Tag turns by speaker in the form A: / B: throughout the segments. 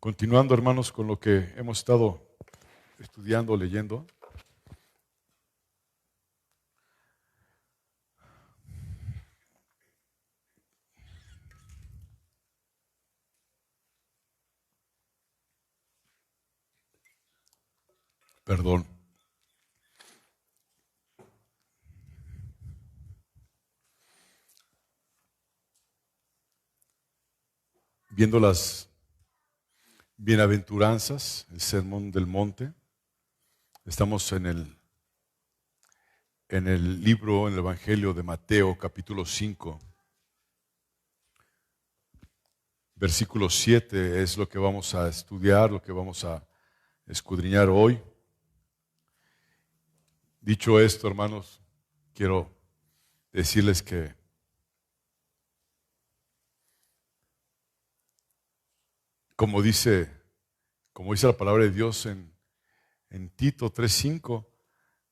A: Continuando, hermanos, con lo que hemos estado estudiando, leyendo. Perdón. Viendo las bienaventuranzas, el sermón del monte. Estamos en el libro, en el Evangelio de Mateo, capítulo 5. Versículo 7 es lo que vamos a estudiar, lo que vamos a escudriñar hoy. Dicho esto, hermanos, quiero decirles que como dice la palabra de Dios en Tito 3:5,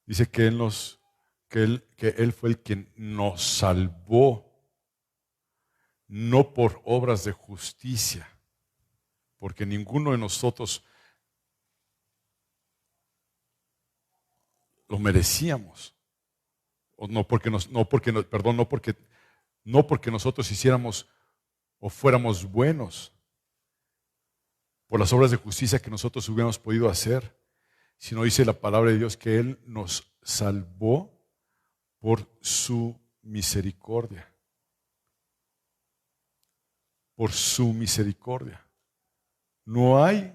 A: dice que él fue el quien nos salvó, no por obras de justicia, porque ninguno de nosotros lo merecíamos, o no porque nosotros hiciéramos o fuéramos buenos por las obras de justicia que nosotros hubiéramos podido hacer, sino dice la palabra de Dios que Él nos salvó por su misericordia. Por su misericordia. No hay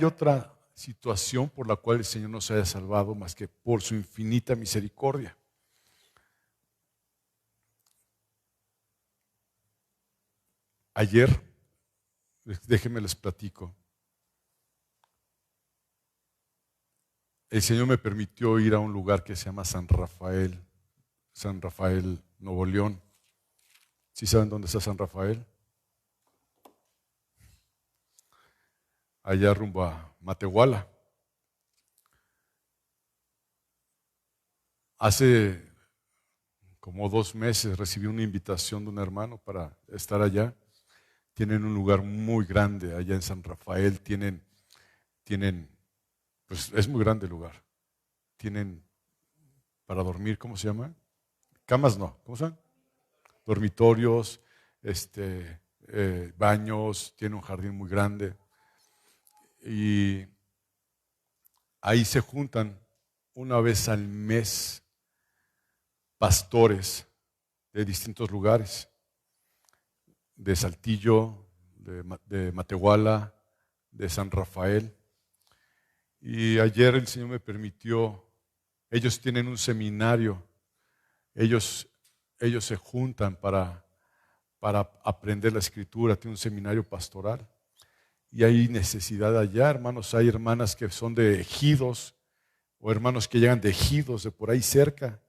A: otra situación por la cual el Señor nos haya salvado más que por su infinita misericordia. Ayer, déjenme les platico, el Señor me permitió ir a un lugar que se llama San Rafael, Nuevo León. ¿Sí saben dónde está San Rafael? Allá rumbo a Matehuala. Hace como 2 meses recibí una invitación de un hermano para estar allá. Tienen un lugar muy grande allá en San Rafael. Tienen, pues es muy grande el lugar. Tienen para dormir, ¿cómo se llama? Camas no, ¿cómo se llama? Dormitorios, baños, tiene un jardín muy grande. Y ahí se juntan una vez al mes pastores de distintos lugares, de Saltillo, de Matehuala, de San Rafael. Y ayer el Señor me permitió, ellos tienen un seminario, ellos se juntan para aprender la Escritura, tienen un seminario pastoral. Y hay necesidad allá, hermanos, hay hermanas que son de ejidos, o hermanos que llegan de ejidos, de por ahí cerca,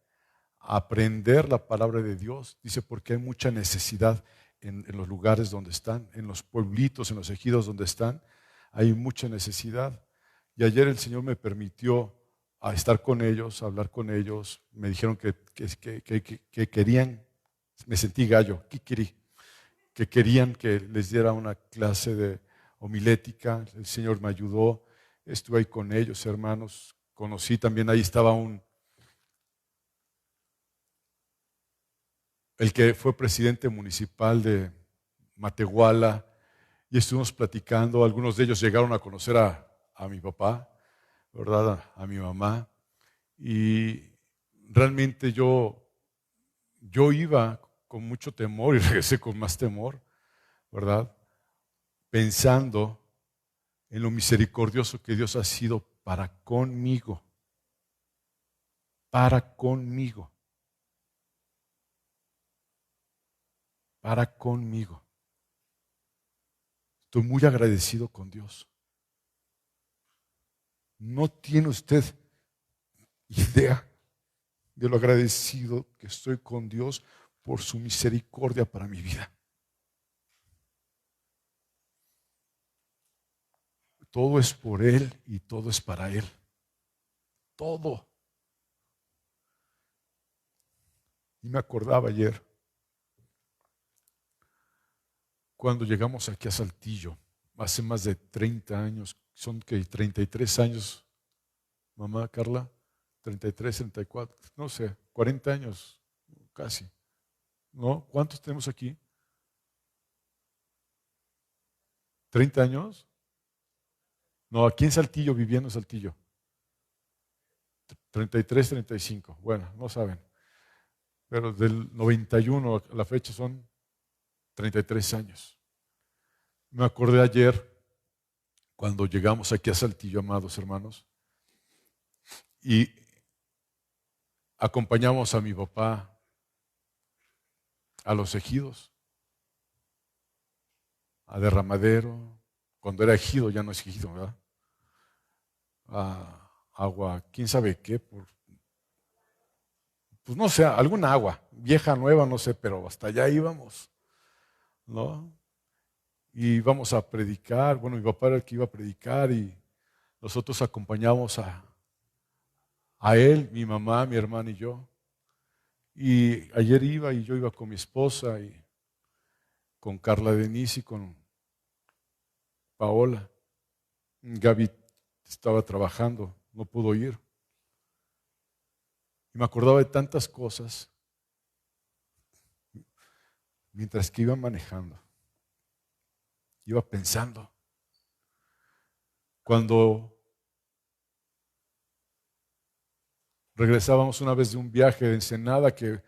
A: a aprender la palabra de Dios. Dice, porque hay mucha necesidad en los lugares donde están, en los pueblitos, en los ejidos donde están, hay mucha necesidad. Y ayer el Señor me permitió a estar con ellos, a hablar con ellos. Me dijeron que querían, me sentí gallo, que querían que les diera una clase de homilética. El Señor me ayudó, estuve ahí con ellos, hermanos. Conocí también, ahí estaba el que fue presidente municipal de Matehuala, y estuvimos platicando. Algunos de ellos llegaron a conocer a mi papá, ¿verdad? A mi mamá. Y realmente yo iba con mucho temor y regresé con más temor, ¿verdad? Pensando en lo misericordioso que Dios ha sido para conmigo. Para conmigo. Para conmigo. Estoy muy agradecido con Dios. No tiene usted idea de lo agradecido que estoy con Dios por su misericordia para mi vida. Todo es por Él y todo es para Él. Todo. Y me acordaba ayer cuando llegamos aquí a Saltillo, hace más de 30 años, son que 33 años, mamá Carla, 33, 34, no sé, 40 años casi, ¿no? ¿Cuántos tenemos aquí? ¿30 años? No, aquí en Saltillo, viviendo en Saltillo. 33, 35, bueno, no saben. Pero del 91 a la fecha son 33 años. Me acordé ayer cuando llegamos aquí a Saltillo, amados hermanos, y acompañamos a mi papá a los ejidos, a Derramadero, cuando era ejido, ya no es ejido, ¿verdad? A agua, quién sabe qué, pues no sé, alguna agua, vieja, nueva, no sé, pero hasta allá íbamos, ¿no? Y íbamos a predicar, bueno, mi papá era el que iba a predicar y nosotros acompañábamos a él, mi mamá, mi hermana y yo. Y ayer iba y yo iba con mi esposa y con Carla Denise y con Paola. Gaby estaba trabajando, no pudo ir. Y me acordaba de tantas cosas mientras que iba manejando. Iba pensando. Cuando regresábamos una vez de un viaje de Ensenada que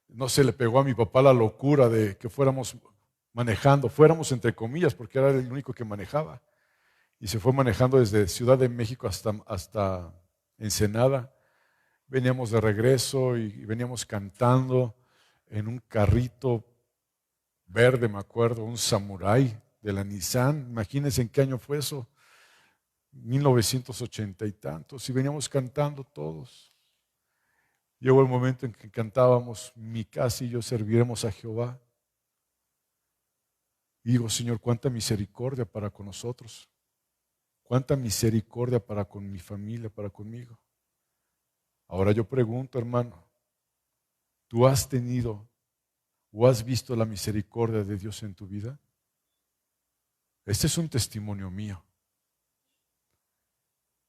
A: no se le pegó a mi papá la locura de que fuéramos manejando, fuéramos entre comillas porque era el único que manejaba. Y se fue manejando desde Ciudad de México hasta Ensenada. Veníamos de regreso y veníamos cantando en un carrito verde, me acuerdo, un Samurai de la Nissan. Imagínense en qué año fue eso, 1980 y tantos. Y veníamos cantando todos. Llegó el momento en que cantábamos, mi casa y yo serviremos a Jehová. Y digo, Señor, cuánta misericordia para con nosotros. Cuánta misericordia para con mi familia, para conmigo. Ahora yo pregunto, hermano, ¿tú has tenido o has visto la misericordia de Dios en tu vida? Este es un testimonio mío.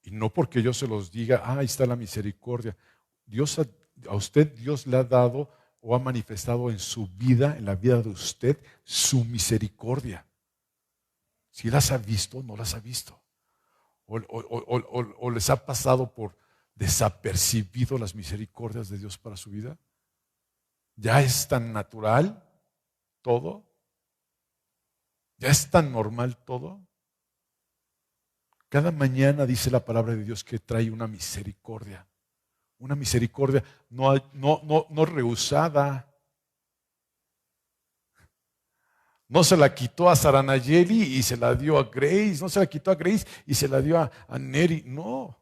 A: Y no porque yo se los diga, ahí está la misericordia. Dios a usted Dios le ha dado o ha manifestado en su vida, en la vida de usted, su misericordia. Si las ha visto, no las ha visto. O les ha pasado por desapercibido las misericordias de Dios para su vida. Ya es tan natural todo. Ya es tan normal todo. Cada mañana dice la palabra de Dios que trae una misericordia no rehusada. No se la quitó a Saranayeli y se la dio a Grace, no se la quitó a Grace y se la dio a Neri, no.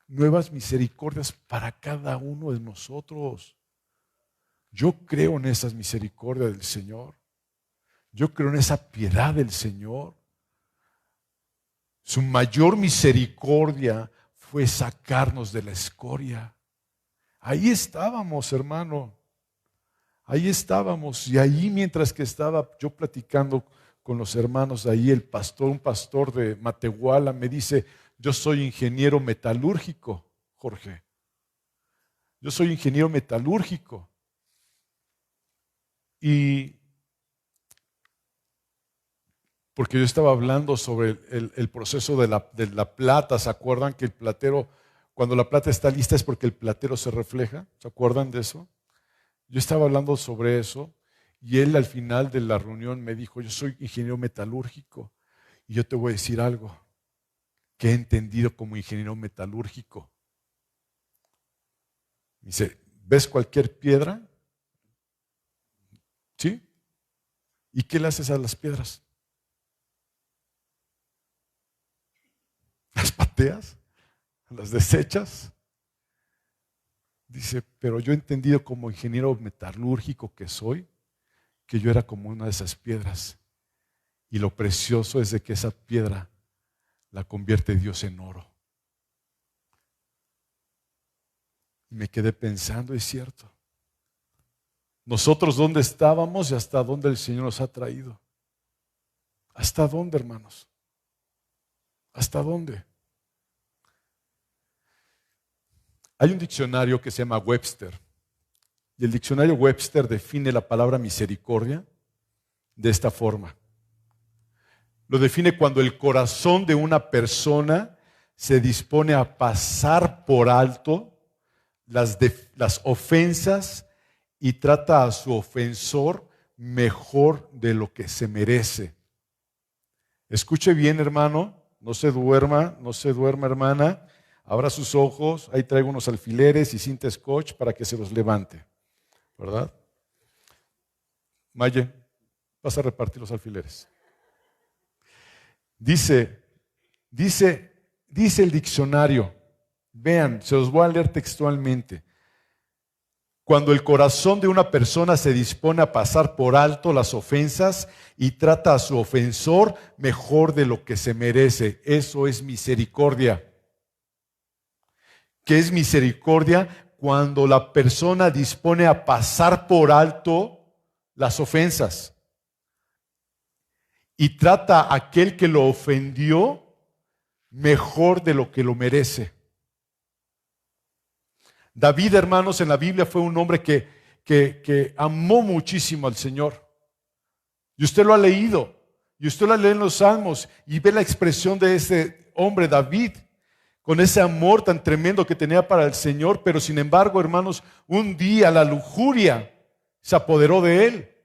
A: Nuevas misericordias para cada uno de nosotros. Yo creo en esas misericordias del Señor. Yo creo en esa piedad del Señor. Su mayor misericordia fue sacarnos de la escoria. Ahí estábamos, hermano. Ahí estábamos. Y ahí mientras que estaba yo platicando con los hermanos de ahí, un pastor de Matehuala, me dice, yo soy ingeniero metalúrgico, Jorge. Yo soy ingeniero metalúrgico. Y porque yo estaba hablando sobre el proceso de la plata. ¿Se acuerdan que el platero, cuando la plata está lista es porque el platero se refleja? ¿Se acuerdan de eso? Yo estaba hablando sobre eso y él al final de la reunión me dijo, yo soy ingeniero metalúrgico y yo te voy a decir algo que he entendido como ingeniero metalúrgico. Dice, ¿ves cualquier piedra? ¿Sí? ¿Y qué le haces a las piedras? ¿Las pateas? ¿Las desechas? Dice, pero yo he entendido como ingeniero metalúrgico que soy, que yo era como una de esas piedras. Y lo precioso es de que esa piedra la convierte Dios en oro. Y me quedé pensando, es cierto. Nosotros dónde estábamos y hasta dónde el Señor nos ha traído. ¿Hasta dónde, hermanos? ¿Hasta dónde? Hay un diccionario que se llama Webster. Y el diccionario Webster define la palabra misericordia de esta forma. Lo define cuando el corazón de una persona se dispone a pasar por alto las ofensas y trata a su ofensor mejor de lo que se merece. Escuche bien, hermano, no se duerma, hermana. Abra sus ojos, ahí traigo unos alfileres y cinta scotch para que se los levante, ¿verdad? Maye, vas a repartir los alfileres. Dice el diccionario, vean, se los voy a leer textualmente. Cuando el corazón de una persona se dispone a pasar por alto las ofensas y trata a su ofensor mejor de lo que se merece, eso es misericordia. ¿Qué es misericordia? Cuando la persona dispone a pasar por alto las ofensas y trata a aquel que lo ofendió mejor de lo que lo merece. David, hermanos, en la Biblia fue un hombre que amó muchísimo al Señor. Y usted lo ha leído, y usted lo lee en los Salmos, y ve la expresión de ese hombre, David, con ese amor tan tremendo que tenía para el Señor, pero sin embargo, hermanos, un día la lujuria se apoderó de él.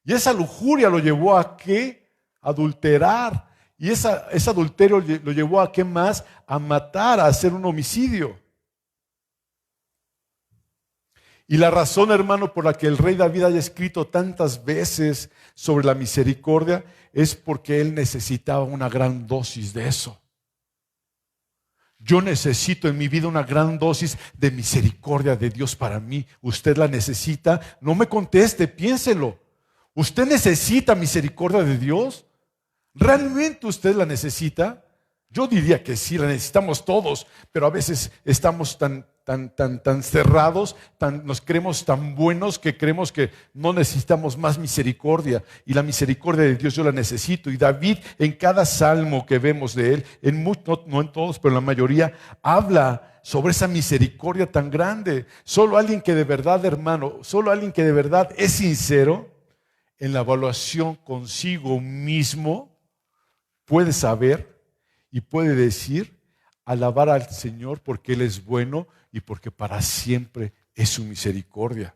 A: Y esa lujuria lo llevó a ¿qué? Adulterar. Y ese adulterio lo llevó a ¿qué más? A matar, a hacer un homicidio. Y la razón, hermano, por la que el rey David haya escrito tantas veces sobre la misericordia es porque él necesitaba una gran dosis de eso. Yo necesito en mi vida una gran dosis de misericordia de Dios para mí. ¿Usted la necesita? No me conteste, piénselo. ¿Usted necesita misericordia de Dios? ¿Realmente usted la necesita? Yo diría que sí, la necesitamos todos, pero a veces estamos tan cerrados, nos creemos tan buenos que creemos que no necesitamos más misericordia. Y la misericordia de Dios yo la necesito. Y David, en cada salmo que vemos de él, no en todos, pero en la mayoría, habla sobre esa misericordia tan grande. Solo alguien que de verdad, hermano, solo alguien que de verdad es sincero en la evaluación consigo mismo puede saber y puede decir, alabar al Señor porque Él es bueno y porque para siempre es su misericordia.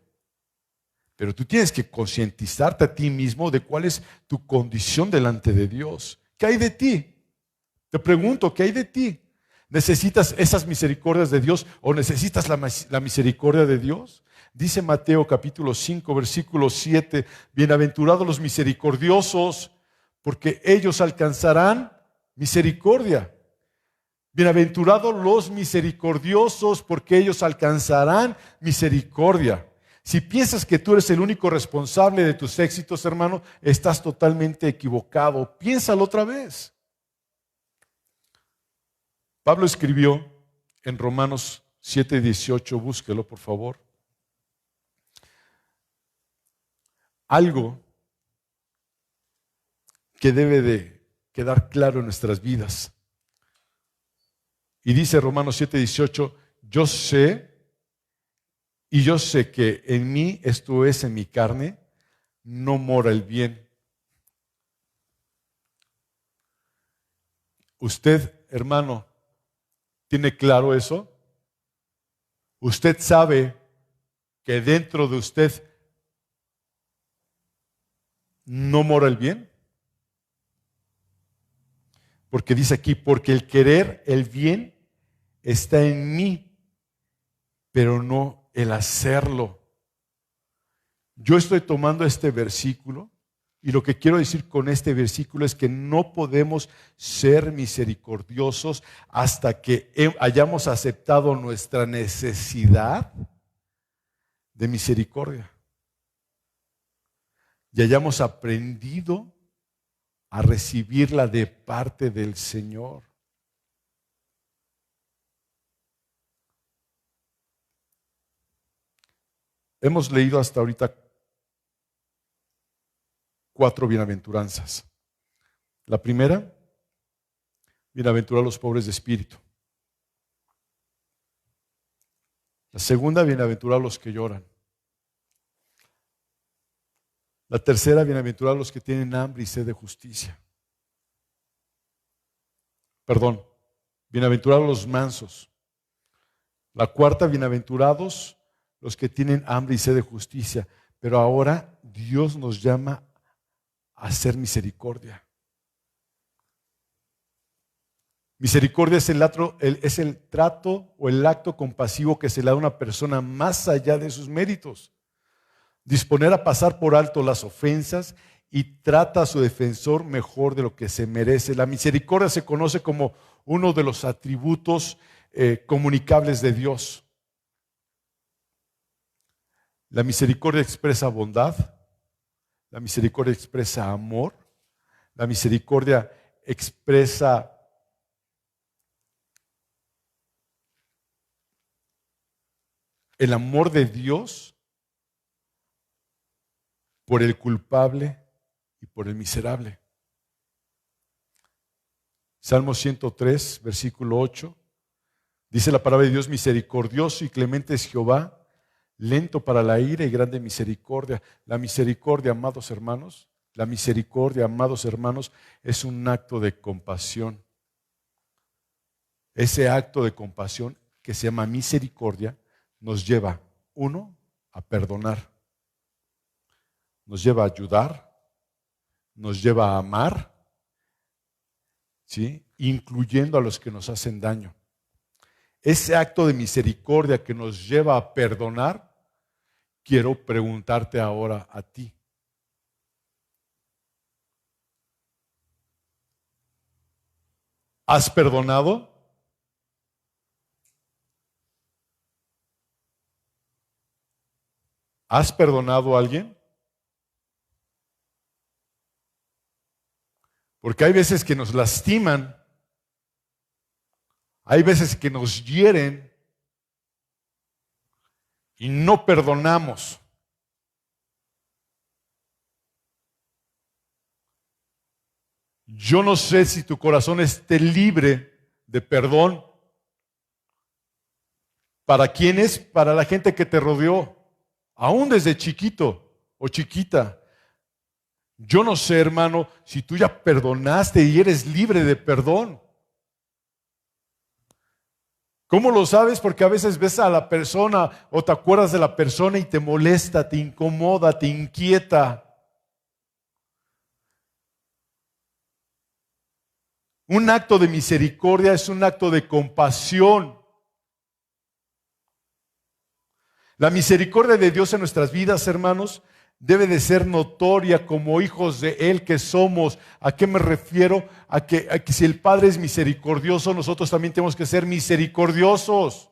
A: Pero tú tienes que concientizarte a ti mismo de cuál es tu condición delante de Dios. ¿Qué hay de ti? Te pregunto, ¿qué hay de ti? ¿Necesitas esas misericordias de Dios o necesitas la misericordia de Dios? Dice Mateo capítulo 5, versículo 7, bienaventurados los misericordiosos, porque ellos alcanzarán misericordia. Bienaventurados los misericordiosos, porque ellos alcanzarán misericordia. Si piensas que tú eres el único responsable de tus éxitos, hermano, estás totalmente equivocado. Piénsalo otra vez. Pablo escribió en Romanos 7:18, búsquelo por favor. Algo que debe de quedar claro en nuestras vidas. Y dice Romanos 7:18, yo sé que en mí, esto es en mi carne, no mora el bien. Usted, hermano, ¿tiene claro eso? Usted sabe que dentro de usted no mora el bien. Porque dice aquí, porque el querer el bien está en mí, pero no el hacerlo. Yo estoy tomando este versículo y lo que quiero decir con este versículo es que no podemos ser misericordiosos hasta que hayamos aceptado nuestra necesidad de misericordia y hayamos aprendido a recibirla de parte del Señor. Hemos leído hasta ahorita 4 bienaventuranzas. La primera, bienaventurados los pobres de espíritu. La segunda, bienaventurados los que lloran. La tercera, bienaventurados los que tienen hambre y sed de justicia. Perdón, bienaventurados los mansos. La cuarta, bienaventurados los que tienen hambre y sed de justicia. Pero ahora Dios nos llama a hacer misericordia. Misericordia es el trato o el acto compasivo que se le da a una persona más allá de sus méritos. Disponer a pasar por alto las ofensas y trata a su defensor mejor de lo que se merece. La misericordia se conoce como uno de los atributos comunicables de Dios. La misericordia expresa bondad, la misericordia expresa amor, la misericordia expresa el amor de Dios por el culpable y por el miserable. Salmo 103, versículo 8, dice la palabra de Dios: misericordioso y clemente es Jehová, lento para la ira y grande misericordia. La misericordia, amados hermanos, es un acto de compasión. Ese acto de compasión que se llama misericordia nos lleva, uno, a perdonar, nos lleva a ayudar, nos lleva a amar, ¿sí?, incluyendo a los que nos hacen daño. Ese acto de misericordia que nos lleva a perdonar, quiero preguntarte ahora a ti. ¿Has perdonado? ¿Has perdonado a alguien? Porque hay veces que nos lastiman, hay veces que nos hieren y no perdonamos. Yo no sé si tu corazón esté libre de perdón. ¿Para quién es? Para la gente que te rodeó, aún desde chiquito o chiquita. Yo no sé, hermano, si tú ya perdonaste y eres libre de perdón. ¿Cómo lo sabes? Porque a veces ves a la persona o te acuerdas de la persona y te molesta, te incomoda, te inquieta. Un acto de misericordia es un acto de compasión. La misericordia de Dios en nuestras vidas, hermanos, debe de ser notoria como hijos de Él que somos. ¿A qué me refiero? A que si el Padre es misericordioso, nosotros también tenemos que ser misericordiosos.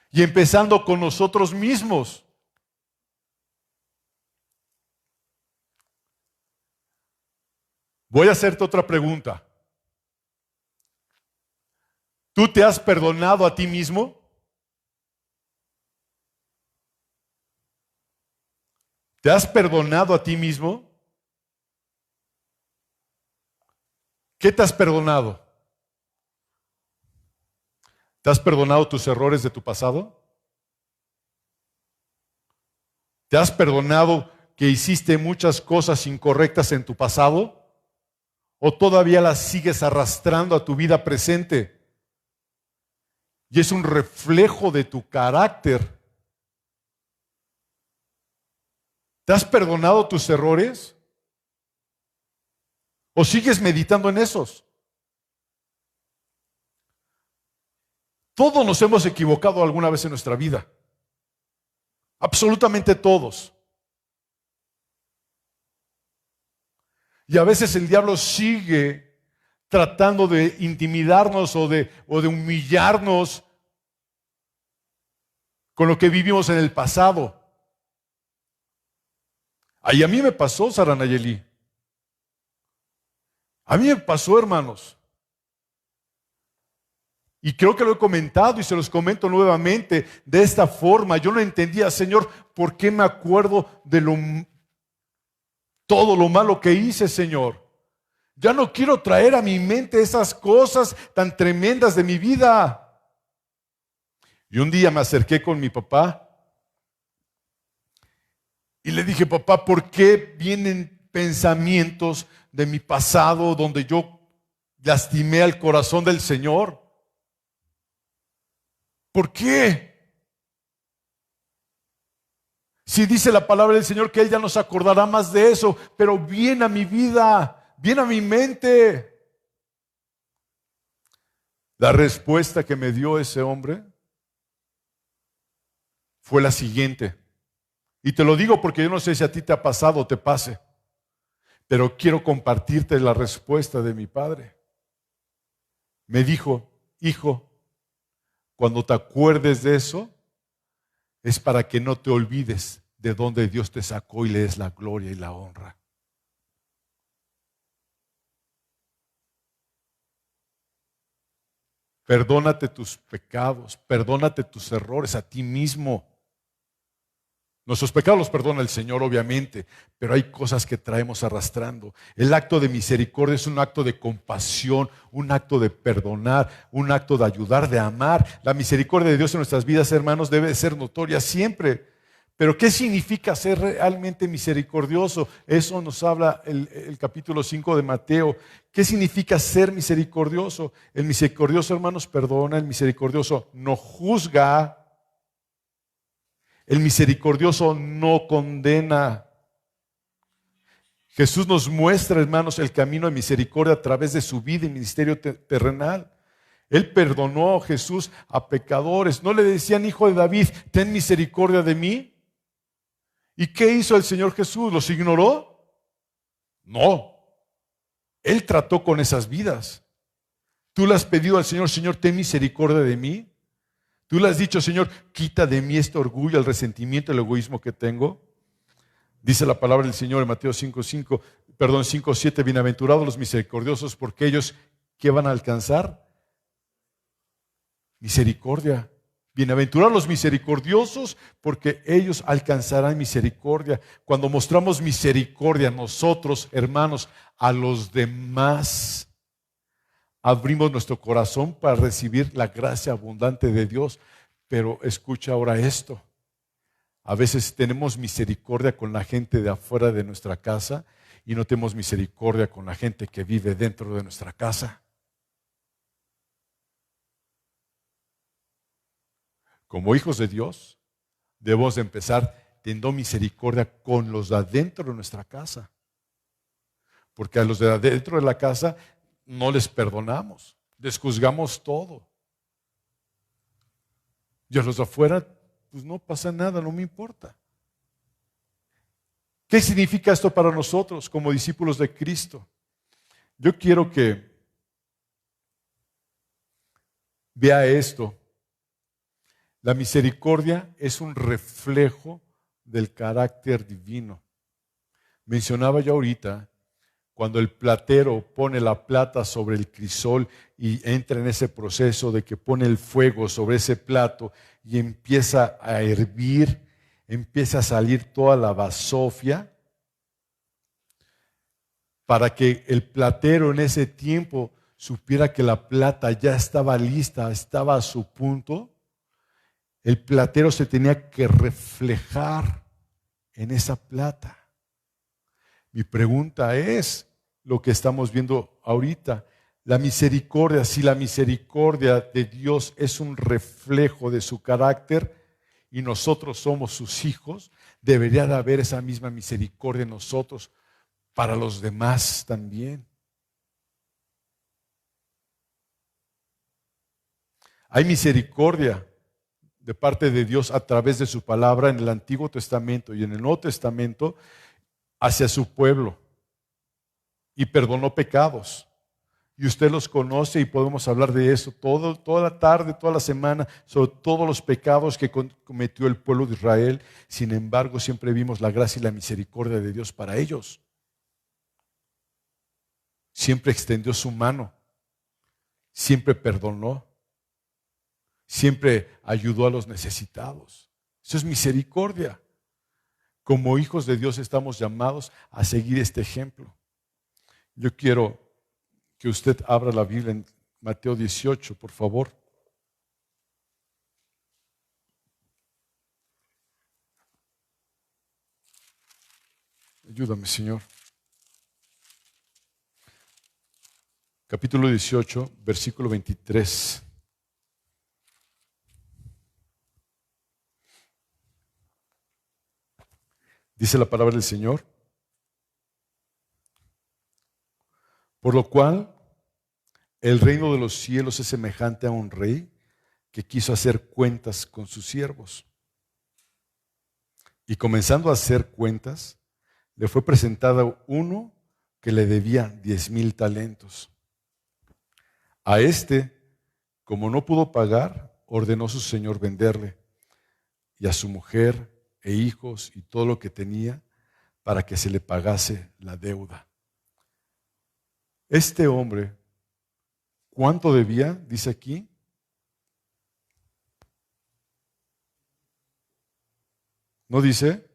A: Y empezando con nosotros mismos. Voy a hacerte otra pregunta. ¿Tú te has perdonado a ti mismo? ¿Te has perdonado a ti mismo? ¿Qué te has perdonado? ¿Te has perdonado tus errores de tu pasado? ¿Te has perdonado que hiciste muchas cosas incorrectas en tu pasado? ¿O todavía las sigues arrastrando a tu vida presente? Y es un reflejo de tu carácter. ¿Te has perdonado tus errores? ¿O sigues meditando en esos? Todos nos hemos equivocado alguna vez en nuestra vida. Absolutamente todos. Y a veces el diablo sigue tratando de intimidarnos o de humillarnos con lo que vivimos en el pasado. Y a mí me pasó, Sara Nayeli. A mí me pasó, hermanos. Y creo que lo he comentado y se los comento nuevamente de esta forma. Yo no entendía, Señor, ¿por qué me acuerdo de todo lo malo que hice, Señor? Ya no quiero traer a mi mente esas cosas tan tremendas de mi vida. Y un día me acerqué con mi papá y le dije, papá, ¿por qué vienen pensamientos de mi pasado donde yo lastimé al corazón del Señor? ¿Por qué? Si dice la palabra del Señor que Él ya no se acordará más de eso, pero viene a mi vida, viene a mi mente. La respuesta que me dio ese hombre fue la siguiente. Y te lo digo porque yo no sé si a ti te ha pasado o te pase, pero quiero compartirte la respuesta de mi padre. Me dijo, hijo, cuando te acuerdes de eso, es para que no te olvides de dónde Dios te sacó y le des la gloria y la honra. Perdónate tus pecados, perdónate tus errores a ti mismo. Nuestros pecados los perdona el Señor, obviamente, pero hay cosas que traemos arrastrando. El acto de misericordia es un acto de compasión, un acto de perdonar, un acto de ayudar, de amar. La misericordia de Dios en nuestras vidas, hermanos, debe ser notoria siempre. Pero ¿qué significa ser realmente misericordioso? Eso nos habla el capítulo 5 de Mateo. ¿Qué significa ser misericordioso? El misericordioso, hermanos, perdona. El misericordioso no juzga. El misericordioso no condena. Jesús nos muestra, hermanos, el camino de misericordia a través de su vida y ministerio terrenal. Él perdonó, Jesús, a pecadores. No le decían, hijo de David, ten misericordia de mí. ¿Y qué hizo el Señor Jesús? ¿Los ignoró? No. Él trató con esas vidas. Tú le has pedido al Señor, Señor, ten misericordia de mí. Tú le has dicho, Señor, quita de mí este orgullo, el resentimiento, el egoísmo que tengo. Dice la palabra del Señor en Mateo 5:7, bienaventurados los misericordiosos, porque ellos, ¿qué van a alcanzar? Misericordia. Bienaventurados los misericordiosos, porque ellos alcanzarán misericordia. Cuando mostramos misericordia nosotros, hermanos, a los demás, abrimos nuestro corazón para recibir la gracia abundante de Dios. Pero escucha ahora esto. A veces tenemos misericordia con la gente de afuera de nuestra casa y no tenemos misericordia con la gente que vive dentro de nuestra casa. Como hijos de Dios, debemos de empezar teniendo misericordia con los de adentro de nuestra casa. Porque a los de adentro de la casa no les perdonamos, les juzgamos todo. Y a los de afuera, pues no pasa nada, no me importa. ¿Qué significa esto para nosotros como discípulos de Cristo? Yo quiero que vea esto. La misericordia es un reflejo del carácter divino. Mencionaba yo ahorita, cuando el platero pone la plata sobre el crisol y entra en ese proceso de que pone el fuego sobre ese plato y empieza a hervir, empieza a salir toda la basofia, para que el platero en ese tiempo supiera que la plata ya estaba lista, estaba a su punto. El platero se tenía que reflejar en esa plata. Mi pregunta es lo que estamos viendo ahorita. La misericordia, si la misericordia de Dios es un reflejo de su carácter y nosotros somos sus hijos, debería de haber esa misma misericordia en nosotros para los demás también. Hay misericordia de parte de Dios a través de su palabra en el Antiguo Testamento y en el Nuevo Testamento hacia su pueblo, y perdonó pecados. Y usted los conoce y podemos hablar de eso toda la tarde, toda la semana, sobre todos los pecados que cometió el pueblo de Israel. Sin embargo, siempre vimos la gracia y la misericordia de Dios para ellos. Siempre extendió su mano, siempre perdonó, siempre ayudó a los necesitados. Eso es misericordia. Como hijos de Dios estamos llamados a seguir este ejemplo. Yo quiero que usted abra la Biblia en Mateo 18, por favor. Ayúdame, Señor. Capítulo 18, versículo 23. Dice la palabra del Señor. Por lo cual, el reino de los cielos es semejante a un rey que quiso hacer cuentas con sus siervos. Y comenzando a hacer cuentas, le fue presentado uno que le debía 10,000 talentos. A este, como no pudo pagar, ordenó su señor venderle, y a su mujer e hijos y todo lo que tenía, para que se le pagase la deuda. Este hombre, ¿cuánto debía? Dice aquí. ¿No dice?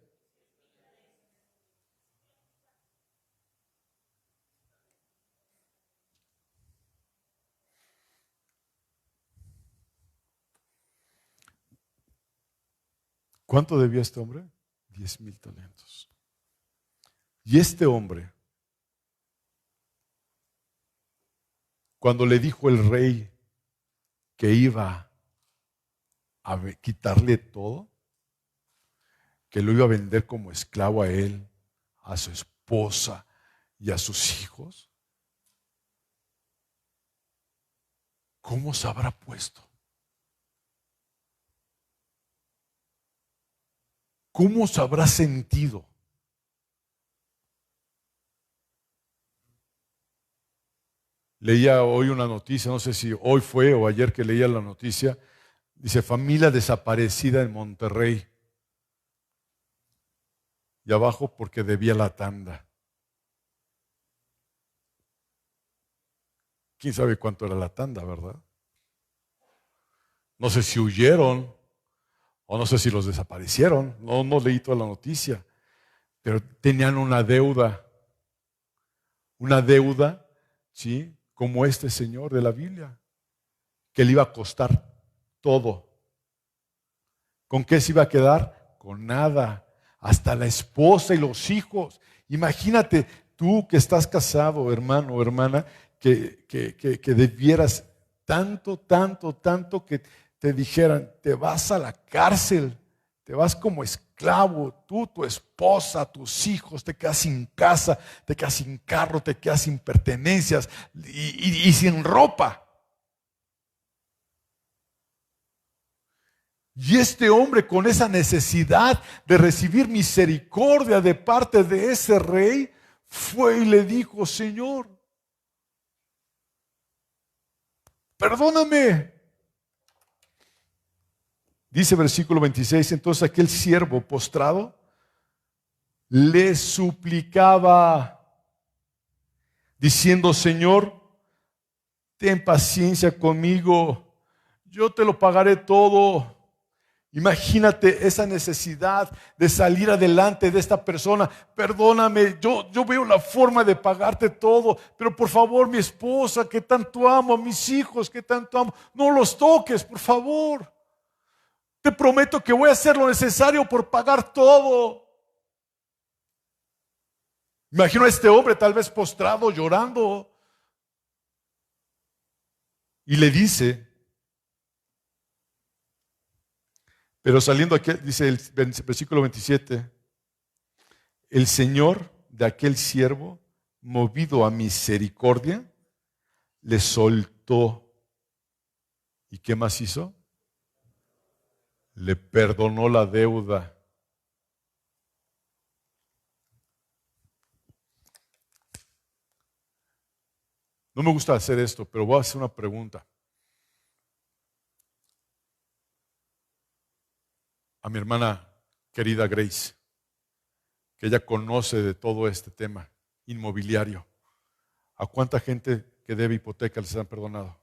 A: ¿Cuánto debía este hombre? 10,000 talentos. Y este hombre, cuando le dijo el rey que iba a quitarle todo, que lo iba a vender como esclavo a él, a su esposa y a sus hijos, ¿cómo se habrá puesto? ¿Cómo se habrá sentido? Leía hoy una noticia, no sé si hoy fue o ayer que leía la noticia, dice familia desaparecida en Monterrey. Y abajo porque debía la tanda. ¿Quién sabe cuánto era la tanda, verdad? No sé si huyeron o no sé si los desaparecieron. No leí toda la noticia. Pero tenían una deuda, ¿sí? Como este señor de la Biblia, que le iba a costar todo. ¿Con qué se iba a quedar? Con nada. Hasta la esposa y los hijos. Imagínate tú que estás casado, hermano o hermana, que debieras tanto que te dijeran, te vas a la cárcel, te vas como esclavo, tú, tu esposa, tus hijos, te quedas sin casa, te quedas sin carro, te quedas sin pertenencias y sin ropa. Y este hombre con esa necesidad de recibir misericordia de parte de ese rey, fue y le dijo, Señor, perdóname. Dice versículo 26, entonces aquel siervo postrado le suplicaba, diciendo, Señor, ten paciencia conmigo, yo te lo pagaré todo. Imagínate esa necesidad de salir adelante de esta persona. Perdóname, yo veo la forma de pagarte todo, pero por favor, mi esposa que tanto amo, a mis hijos que tanto amo, no los toques, por favor. Te prometo que voy a hacer lo necesario por pagar todo. Imagino a este hombre tal vez postrado, llorando, y le dice, pero saliendo aquí, dice el versículo 27, el Señor de aquel siervo, movido a misericordia, le soltó. ¿Y qué más hizo? Le perdonó la deuda. No me gusta hacer esto, pero voy a hacer una pregunta. A mi hermana querida Grace, que ella conoce de todo este tema inmobiliario. ¿A cuánta gente que debe hipoteca les han perdonado?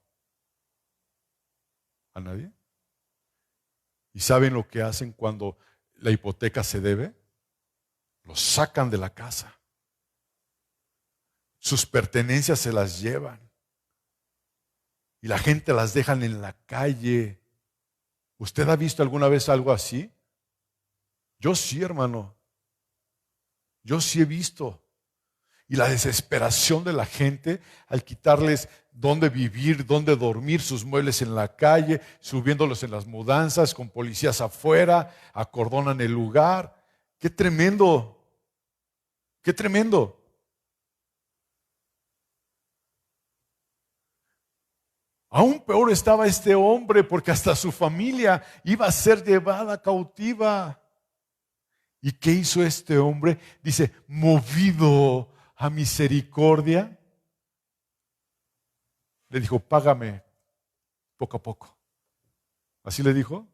A: ¿A nadie? ¿Y saben lo que hacen cuando la hipoteca se debe? Los sacan de la casa. Sus pertenencias se las llevan. y la gente las dejan en la calle. ¿Usted ha visto alguna vez algo así? Yo sí, hermano. Yo sí he visto. Y la desesperación de la gente al quitarles dónde vivir, dónde dormir, sus muebles en la calle, subiéndolos en las mudanzas, con policías afuera, acordonan el lugar. ¡Qué tremendo! ¡Qué tremendo! Aún peor estaba este hombre porque hasta su familia iba a ser llevada cautiva. ¿Y qué hizo este hombre? Dice, movido a misericordia, le dijo, págame poco a poco. ¿Así le dijo?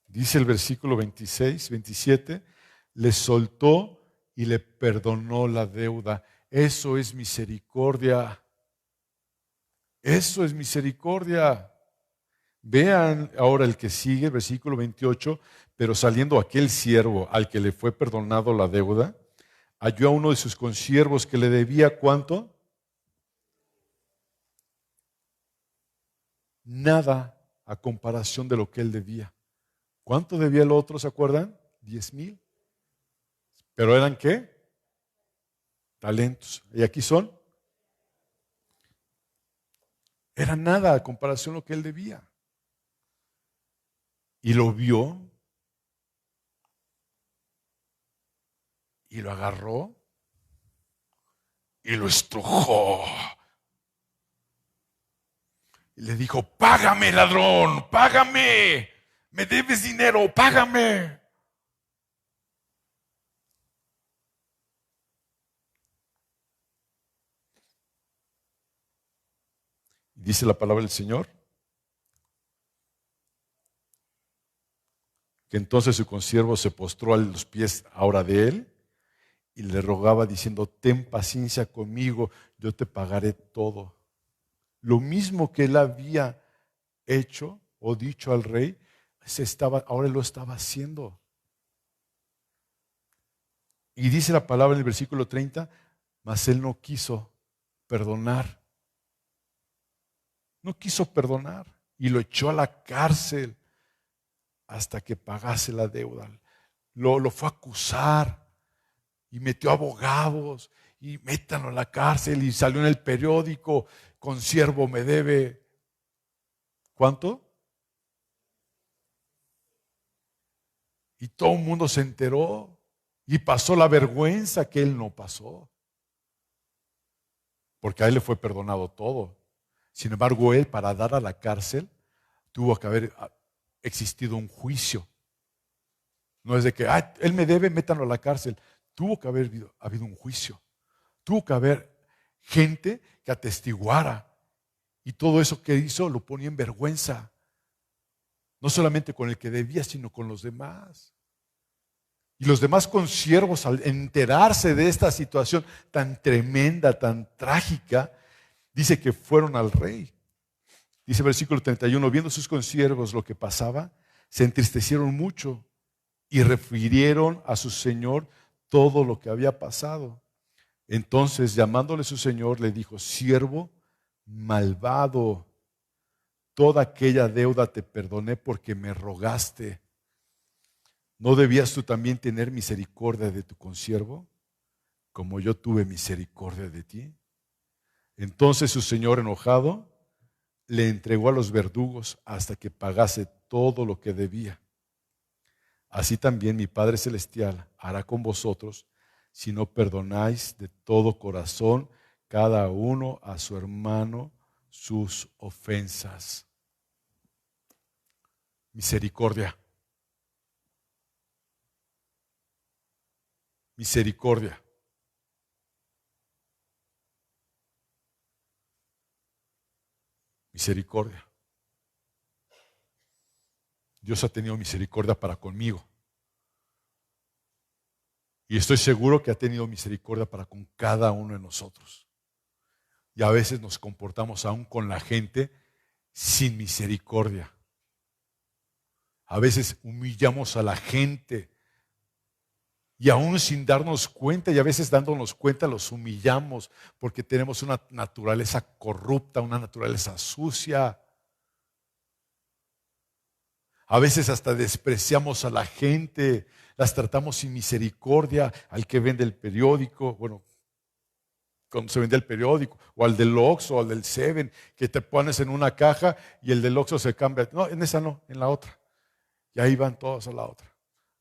A: Dice el versículo 26, 27, le soltó y le perdonó la deuda. Eso es misericordia. Eso es misericordia. Vean ahora el que sigue, versículo 28, pero saliendo aquel siervo al que le fue perdonado la deuda, halló a uno de sus consiervos que le debía ¿cuánto? Nada a comparación de lo que él debía. ¿Cuánto debía el otro, se acuerdan? 10,000. ¿Pero eran qué? Talentos. ¿Y aquí son? Era nada a comparación de lo que él debía. Y lo vio y lo agarró y lo estrujó. Y le dijo, págame, ladrón, págame, me debes dinero, págame. Y dice la palabra del Señor, que entonces su consiervo se postró a los pies ahora de él y le rogaba diciendo, ten paciencia conmigo, yo te pagaré todo. Lo mismo que él había hecho o dicho al rey, ahora lo estaba haciendo. Y dice la palabra en el versículo 30, mas él no quiso perdonar. No quiso perdonar y lo echó a la cárcel hasta que pagase la deuda. Lo fue a acusar y metió abogados y métanlo a la cárcel y salió en el periódico, consiervo me debe. ¿Cuánto? Y todo el mundo se enteró y pasó la vergüenza que él no pasó. Porque a él le fue perdonado todo. Sin embargo, él para dar a la cárcel tuvo que haber existido un juicio. No es de que, él me debe, métanlo a la cárcel. Tuvo que haber habido un juicio. Tuvo que haber gente que atestiguara. Y todo eso que hizo lo ponía en vergüenza. No solamente con el que debía, sino con los demás. Y los demás consiervos, al enterarse de esta situación tan tremenda, tan trágica, dice que fueron al rey. Dice el versículo 31, viendo sus consiervos lo que pasaba, se entristecieron mucho y refirieron a su señor todo lo que había pasado. Entonces, llamándole su señor, le dijo, siervo malvado, toda aquella deuda te perdoné porque me rogaste. ¿No debías tú también tener misericordia de tu consiervo, como yo tuve misericordia de ti? Entonces su señor, enojado, le entregó a los verdugos hasta que pagase todo lo que debía. Así también mi Padre Celestial hará con vosotros si no perdonáis de todo corazón cada uno a su hermano sus ofensas. Misericordia. Misericordia. Misericordia. Dios ha tenido misericordia para conmigo. Y estoy seguro que ha tenido misericordia para con cada uno de nosotros. Y a veces nos comportamos aún con la gente sin misericordia. A veces humillamos a la gente Y aún sin darnos cuenta, y a veces dándonos cuenta, los humillamos porque tenemos una naturaleza corrupta, una naturaleza sucia. A veces hasta despreciamos a la gente, las tratamos sin misericordia, al que vende el periódico, bueno, cuando se vende el periódico, o al del Oxxo, o al del Seven, que te pones en una caja y el del Oxxo se cambia. No, en esa no, en la otra. Y ahí van todos a la otra,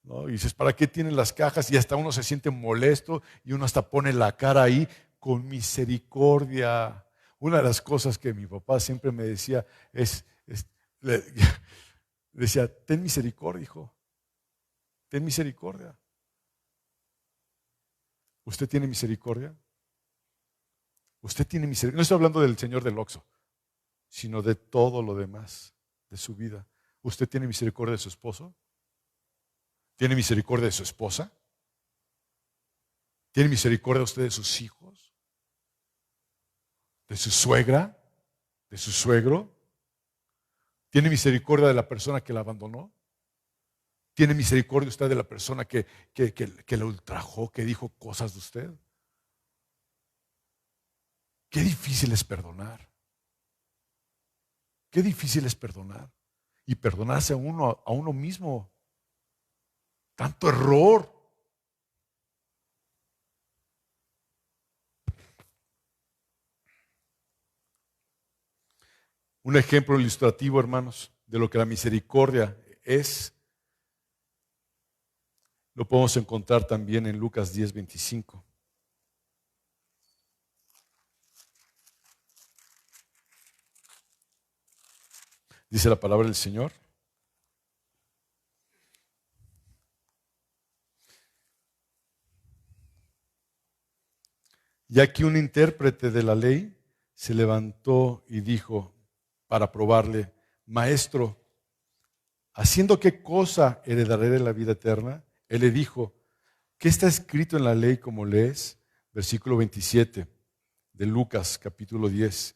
A: ¿no? Y dices, ¿para qué tienen las cajas? Y hasta uno se siente molesto y uno hasta pone la cara ahí con misericordia. Una de las cosas que mi papá siempre me decía decía, ten misericordia, hijo, ten misericordia. ¿Usted tiene misericordia? Usted tiene misericordia. No estoy hablando del Señor del Oxxo, sino de todo lo demás, de su vida. ¿Usted tiene misericordia de su esposo? ¿Tiene misericordia de su esposa? ¿Tiene misericordia usted de sus hijos? ¿De su suegra? ¿De su suegro? ¿Tiene misericordia de la persona que la abandonó? ¿Tiene misericordia usted de la persona que la ultrajó, que dijo cosas de usted? Qué difícil es perdonar. Qué difícil es perdonar. Y perdonarse a uno mismo. Tanto error. Un ejemplo ilustrativo, hermanos, de lo que la misericordia es, lo podemos encontrar también en Lucas 10:25. Dice la palabra del Señor. Y aquí un intérprete de la ley se levantó y dijo para probarle, Maestro, ¿haciendo qué cosa heredaré la vida eterna? Él le dijo, ¿qué está escrito en la ley como lees? Versículo 27 de Lucas capítulo 10.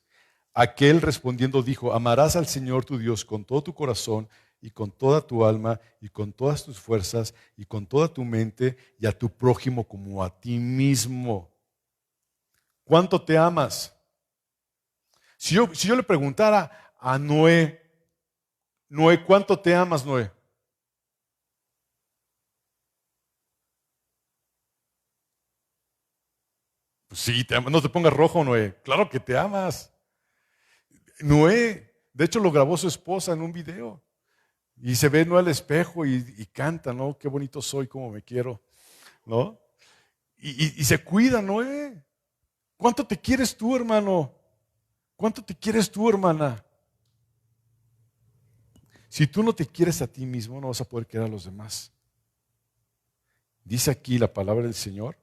A: Aquel respondiendo dijo, amarás al Señor tu Dios con todo tu corazón y con toda tu alma y con todas tus fuerzas y con toda tu mente y a tu prójimo como a ti mismo. ¿Cuánto te amas? Si yo le preguntara a Noé, ¿cuánto te amas, Noé? Pues sí, te amas. No te pongas rojo, Noé. Claro que te amas. Noé, de hecho, lo grabó su esposa en un video. Y se ve Noé al espejo y canta, ¿no? Qué bonito soy, cómo me quiero, ¿no? Y se cuida, Noé. ¿Cuánto te quieres tú, hermano? ¿Cuánto te quieres tú, hermana? Si tú no te quieres a ti mismo, no vas a poder querer a los demás. Dice aquí la palabra del Señor.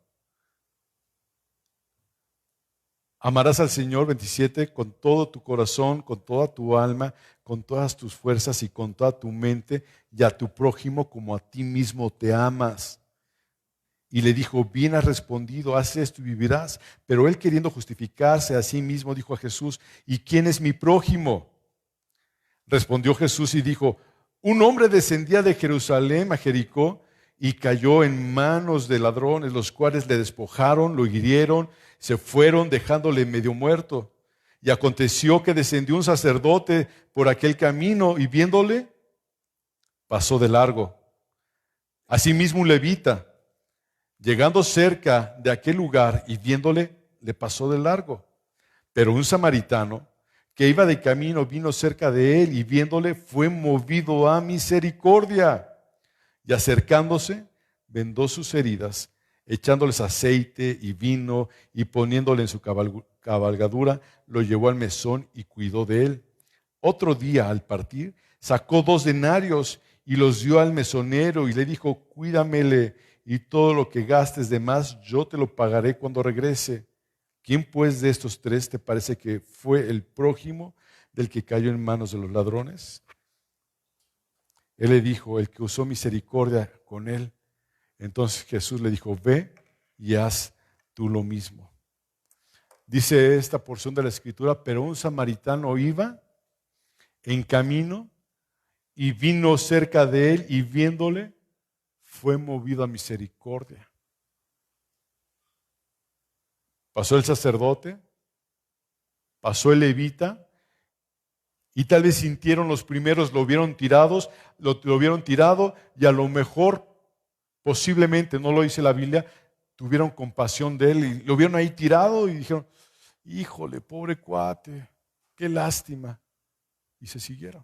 A: Amarás al Señor, 27, con todo tu corazón, con toda tu alma, con todas tus fuerzas y con toda tu mente, y a tu prójimo como a ti mismo te amas. Y le dijo, bien has respondido, haz esto y vivirás. Pero él, queriendo justificarse a sí mismo, dijo a Jesús, ¿y quién es mi prójimo? Respondió Jesús y dijo, un hombre descendía de Jerusalén a Jericó y cayó en manos de ladrones, los cuales le despojaron, lo hirieron, se fueron dejándole medio muerto. Y aconteció que descendió un sacerdote por aquel camino y viéndole, pasó de largo. Asimismo un levita, llegando cerca de aquel lugar y viéndole, le pasó de largo. Pero un samaritano que iba de camino vino cerca de él y viéndole fue movido a misericordia. Y acercándose, vendó sus heridas, echándoles aceite y vino y poniéndole en su cabalgadura, lo llevó al mesón y cuidó de él. Otro día, al partir, sacó 2 denarios y los dio al mesonero y le dijo, cuídamele y todo lo que gastes de más yo te lo pagaré cuando regrese. ¿Quién pues de estos 3 te parece que fue el prójimo del que cayó en manos de los ladrones? Él le dijo, el que usó misericordia con él. Entonces Jesús le dijo, ve y haz tú lo mismo. Dice esta porción de la Escritura, pero un samaritano iba en camino y vino cerca de él y viéndole, fue movido a misericordia. Pasó el sacerdote, pasó el levita, y tal vez sintieron los primeros, lo vieron tirados, lo vieron tirado, y a lo mejor, posiblemente, no lo dice la Biblia, tuvieron compasión de él y lo vieron ahí tirado y dijeron, híjole, pobre cuate, qué lástima. Y se siguieron.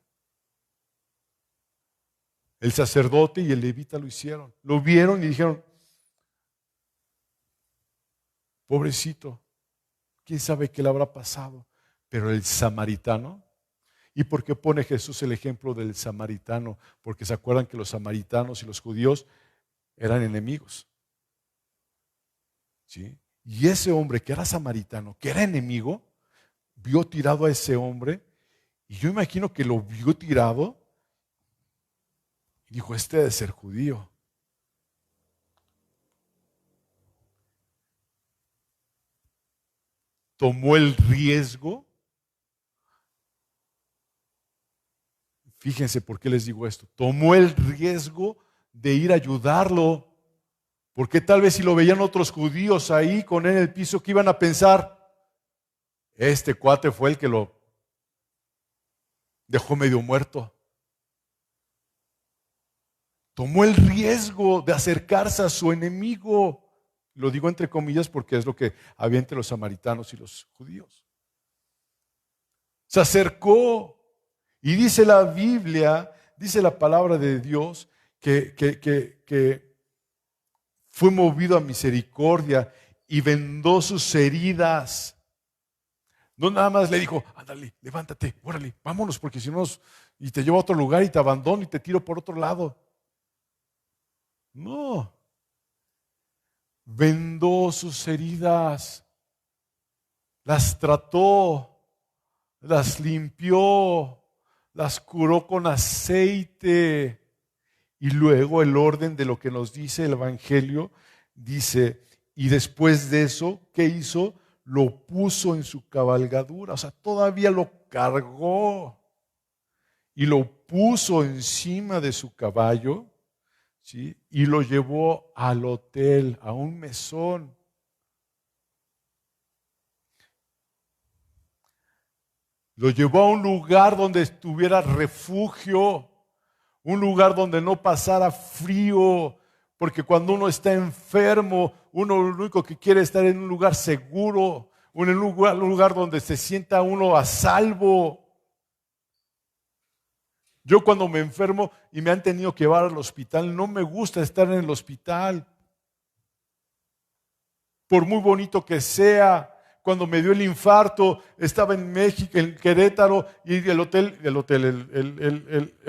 A: El sacerdote y el levita lo hicieron. Lo vieron y dijeron, pobrecito, quién sabe qué le habrá pasado. Pero el samaritano, ¿y por qué pone Jesús el ejemplo del samaritano? Porque se acuerdan que los samaritanos y los judíos eran enemigos. ¿Sí? Y ese hombre que era samaritano, que era enemigo, vio tirado a ese hombre, y yo imagino que lo vio tirado y dijo, este debe ser judío. Tomó el riesgo. Fíjense por qué les digo esto. Tomó el riesgo de ir a ayudarlo. Porque tal vez si lo veían otros judíos ahí con él en el piso, ¿qué iban a pensar? Este cuate fue el que lo dejó medio muerto. Tomó el riesgo de acercarse a su enemigo. Lo digo entre comillas porque es lo que había entre los samaritanos y los judíos. Se acercó y dice la Biblia, dice la palabra de Dios que fue movido a misericordia y vendó sus heridas. No nada más le dijo, ándale, levántate, órale, vámonos, porque si no, y te llevo a otro lugar y te abandono y te tiro por otro lado. No. Vendó sus heridas, las trató, las limpió, las curó con aceite. Y luego el orden de lo que nos dice el Evangelio dice, y después de eso, ¿qué hizo? Lo puso en su cabalgadura, o sea, todavía lo cargó y lo puso encima de su caballo, ¿sí? Y lo llevó al hotel, a un mesón. Lo llevó a un lugar donde estuviera refugio, un lugar donde no pasara frío, porque cuando uno está enfermo, uno lo único que quiere es estar en un lugar seguro, en un lugar donde se sienta uno a salvo. Yo cuando me enfermo y me han tenido que llevar al hospital, no me gusta estar en el hospital, por muy bonito que sea. Cuando me dio el infarto, estaba en México, en Querétaro, y el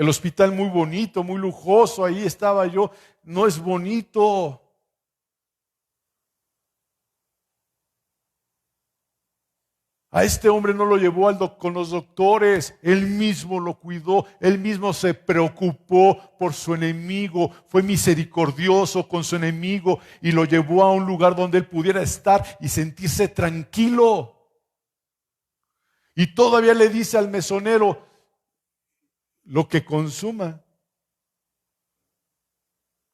A: hospital muy bonito, muy lujoso, ahí estaba yo. No es bonito. A este hombre no lo llevó con los doctores, él mismo lo cuidó, él mismo se preocupó por su enemigo, fue misericordioso con su enemigo y lo llevó a un lugar donde él pudiera estar y sentirse tranquilo. Y todavía le dice al mesonero, lo que consuma,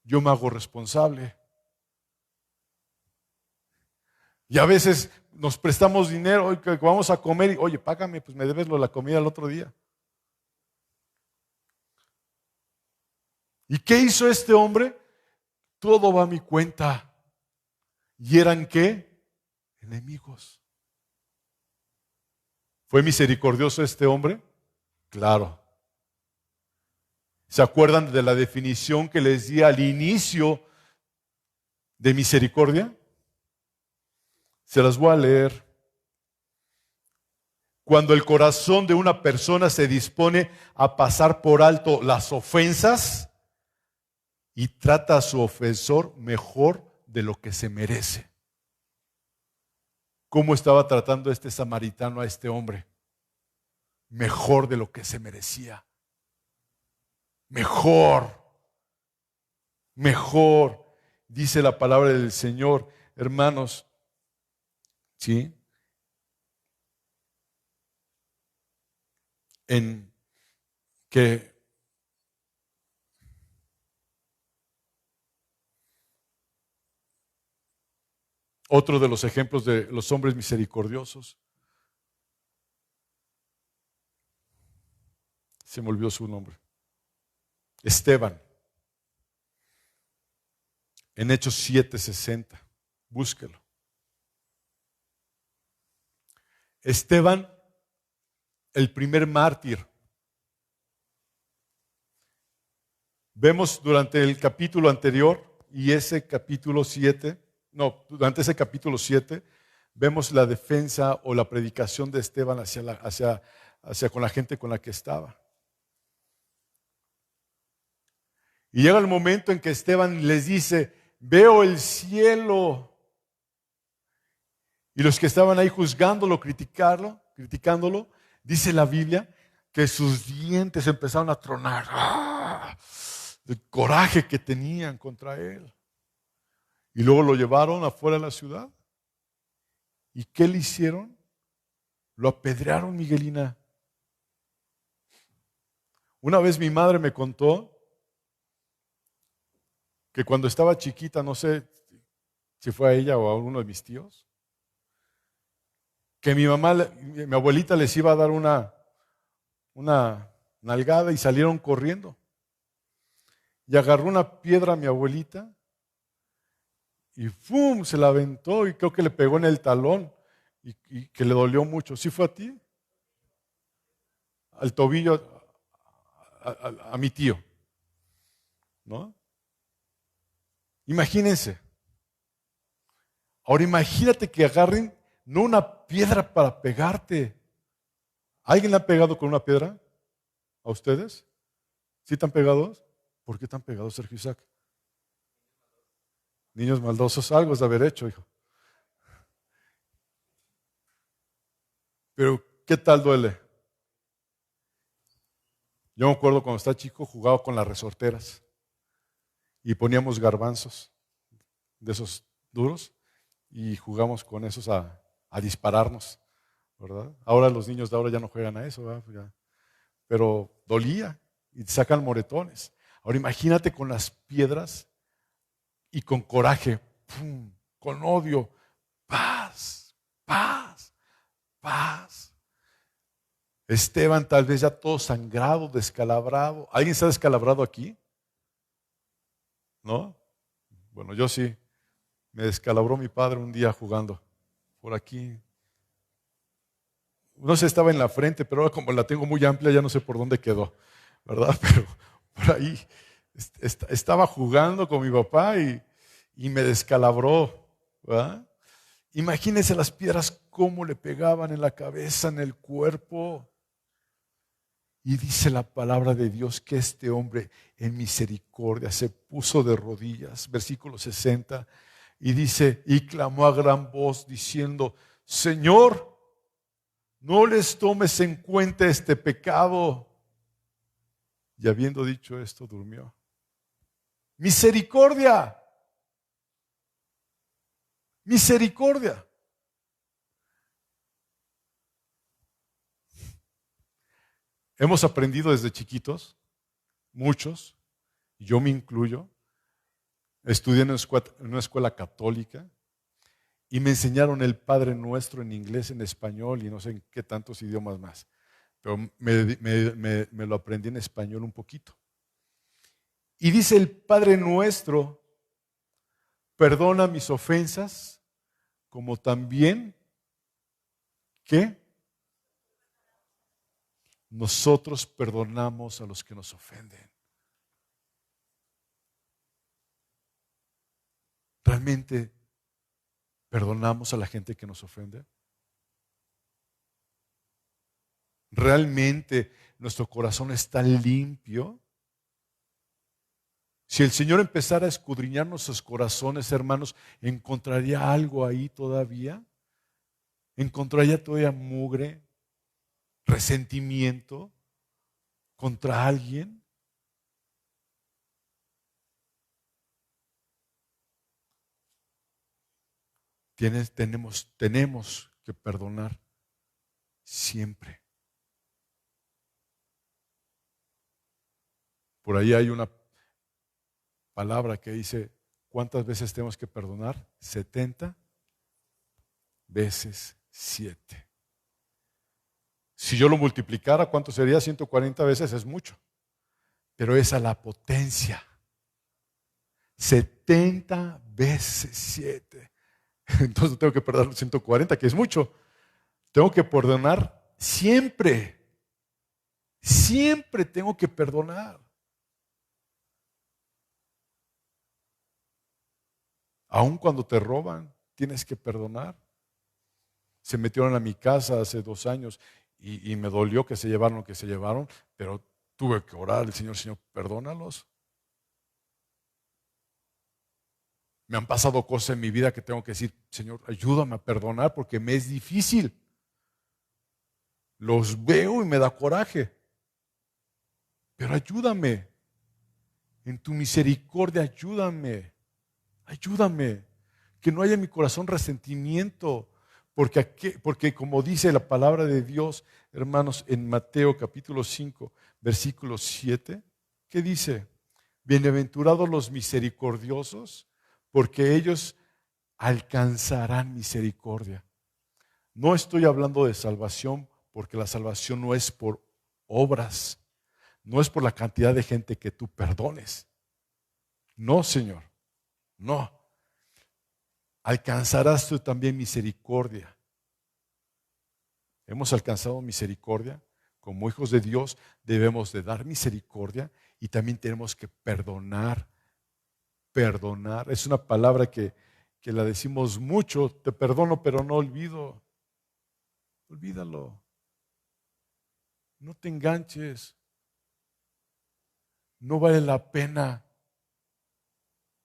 A: yo me hago responsable. Y a veces nos prestamos dinero, hoy que vamos a comer, y oye, págame, pues me debes la comida el otro día. ¿Y qué hizo este hombre? Todo va a mi cuenta. ¿Y eran qué? Enemigos. ¿Fue misericordioso este hombre? Claro. ¿Se acuerdan de la definición que les di al inicio de misericordia? Se las voy a leer. Cuando el corazón de una persona se dispone a pasar por alto las ofensas y trata a su ofensor mejor de lo que se merece. ¿Cómo estaba tratando este samaritano a este hombre? Mejor de lo que se merecía. Mejor. Mejor. Dice la palabra del Señor, hermanos. ¿Sí? En que Otro de los ejemplos de los hombres misericordiosos. Se me olvidó su nombre. Esteban. En Hechos 7:60. Búsquelo. Esteban, el primer mártir. Vemos durante el capítulo anterior y ese capítulo 7, durante ese capítulo 7, vemos la defensa o la predicación de Esteban hacia con la gente con la que estaba. Y llega el momento en que Esteban les dice, veo el cielo. Y los que estaban ahí juzgándolo, criticándolo, dice la Biblia que sus dientes empezaron a tronar. ¡Ah! El coraje que tenían contra él. Y luego lo llevaron afuera de la ciudad. ¿Y qué le hicieron? Lo apedrearon, Miguelina. Una vez mi madre me contó que cuando estaba chiquita, no sé si fue a ella o a uno de mis tíos, que mi abuelita les iba a dar una nalgada y salieron corriendo. Y agarró una piedra a mi abuelita y ¡fum! Se la aventó y creo que le pegó en el talón y que le dolió mucho. ¿Sí fue a ti? Al tobillo, a mi tío, ¿no? Imagínense. Ahora imagínate que agarren no una piedra para pegarte. ¿Alguien le ha pegado con una piedra? ¿A ustedes? ¿Sí están pegados? ¿Por qué están pegados, Sergio Isaac? Niños maldosos, algo es de haber hecho, hijo. Pero, ¿qué tal duele? Yo me acuerdo cuando estaba chico, jugaba con las resorteras y poníamos garbanzos de esos duros y jugamos con esos a dispararnos, ¿verdad? Ahora los niños de ahora ya no juegan a eso, ¿verdad? Ya. Pero dolía y te sacan moretones. Ahora imagínate con las piedras y con coraje, ¡pum! Con odio, paz, paz, paz. Esteban tal vez ya todo sangrado, descalabrado. ¿Alguien está descalabrado aquí? ¿No? Bueno, yo sí. Me descalabró mi padre un día jugando por aquí. No sé, estaba en la frente, pero ahora como la tengo muy amplia ya no sé por dónde quedó, ¿verdad? Pero por ahí estaba jugando con mi papá y me descalabró, ¿verdad? Imagínense las piedras cómo le pegaban en la cabeza, en el cuerpo. Y dice la palabra de Dios que este hombre en misericordia se puso de rodillas, versículo 60, y dice, y clamó a gran voz diciendo, Señor, no les tomes en cuenta este pecado. Y habiendo dicho esto, durmió. Misericordia, misericordia. Hemos aprendido desde chiquitos, muchos, y yo me incluyo. Estudié en una escuela católica y me enseñaron el Padre Nuestro en inglés, en español y no sé en qué tantos idiomas más. Pero me lo aprendí en español un poquito. Y dice el Padre Nuestro, perdona mis ofensas, como también que nosotros perdonamos a los que nos ofenden. ¿Realmente perdonamos a la gente que nos ofende? ¿Realmente nuestro corazón está limpio? Si el Señor empezara a escudriñar nuestros corazones, hermanos, ¿encontraría algo ahí todavía? ¿Encontraría todavía mugre, resentimiento contra alguien? Tenemos que perdonar siempre. Por ahí hay una palabra que dice, ¿cuántas veces tenemos que perdonar? 70 veces 7. Si yo lo multiplicara, ¿cuánto sería? 140 veces es mucho. Pero esa es la potencia. 70 veces 7. Entonces tengo que perdonar 140, que es mucho. Tengo que perdonar siempre. Siempre tengo que perdonar. Aun cuando te roban, tienes que perdonar. Se metieron a mi casa hace 2 años y me dolió que se llevaron lo que se llevaron, pero tuve que orar al Señor, perdónalos. Me han pasado cosas en mi vida que tengo que decir, Señor, ayúdame a perdonar porque me es difícil. Los veo y me da coraje. Pero ayúdame. En tu misericordia, ayúdame. Ayúdame. Que no haya en mi corazón resentimiento. Porque como dice la palabra de Dios, hermanos, en Mateo capítulo 5, versículo 7, ¿qué dice? Bienaventurados los misericordiosos, porque ellos alcanzarán misericordia. No estoy hablando de salvación, porque la salvación no es por obras, no es por la cantidad de gente que tú perdones. No, Señor, no. Alcanzarás tú también misericordia. Hemos alcanzado misericordia. Como hijos de Dios debemos de dar misericordia y también tenemos que perdonar. Perdonar es una palabra que la decimos mucho. Te perdono, pero no olvido. Olvídalo. No te enganches. No vale la pena.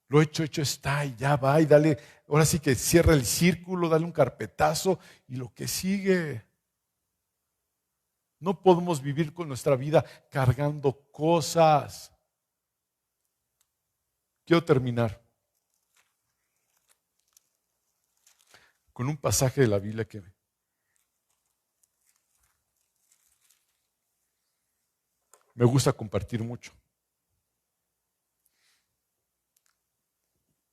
A: Lo hecho está y ya va y dale. Ahora sí que cierra el círculo, dale un carpetazo y lo que sigue. No podemos vivir con nuestra vida cargando cosas. Quiero terminar con un pasaje de la Biblia que me gusta compartir mucho.